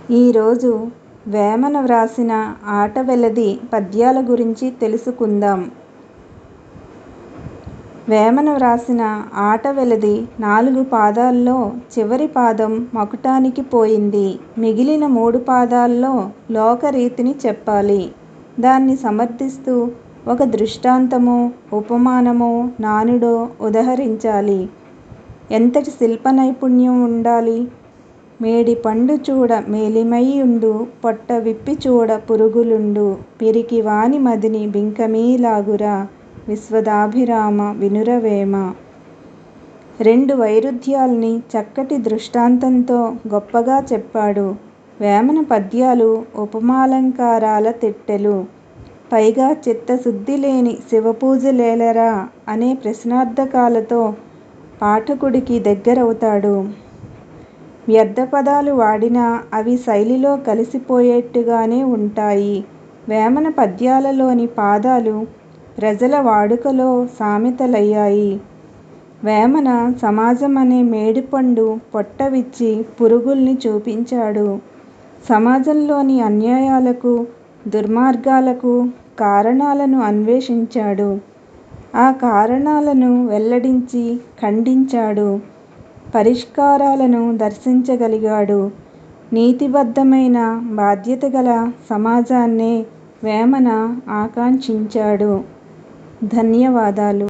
ఈరోజు వేమన వ్రాసిన ఆటవెలది పద్యాల గురించి తెలుసుకుందాం. వేమన వ్రాసిన ఆటవెలది 4 పాదాల్లో చివరి పాదం మకుటానికి పోయింది. మిగిలిన 3 పాదాల్లో లోకరీతిని చెప్పాలి. దాన్ని సమర్థిస్తూ ఒక దృష్టాంతమో, ఉపమానమో, నానుడో ఉదహరించాలి. ఎంతటి శిల్ప నైపుణ్యం ఉండాలి! మేడిపండు చూడ మేలిమైయుండు, పొట్ట విప్పి చూడ పురుగులుండు, పిరికివాని మదిని బింకమీలాగురా, విశ్వదాభిరామ వినురవేమ. 2 వైరుధ్యాల్ని చక్కటి దృష్టాంతంతో గొప్పగా చెప్పాడు. వేమన పద్యాలు ఉపమాలంకారాల తిట్టెలు. పైగా చిత్తశుద్ధిలేని శివపూజలేలరా అనే ప్రశ్నార్థకాలతో పాఠకుడికి దగ్గరవుతాడు. వ్యర్థపదాలు వాడినా అవి శైలిలో కలిసిపోయేట్టుగానే ఉంటాయి. వేమన పద్యాలలోని పాదాలు ప్రజల వాడుకలో సామెతలయ్యాయి. వేమన సమాజమనే మేడిపండు పొట్ట విచ్చి పురుగుల్ని చూపించాడు. సమాజంలోని అన్యాయాలకు, దుర్మార్గాలకు కారణాలను అన్వేషించాడు. ఆ కారణాలను వెల్లడించి ఖండించాడు. పరిష్కారాలను దర్శించగలిగాడు. నీతిబద్ధమైన, బాధ్యతగల సమాజాన్నే వేమన ఆకాంక్షించాడు. ధన్యవాదాలు.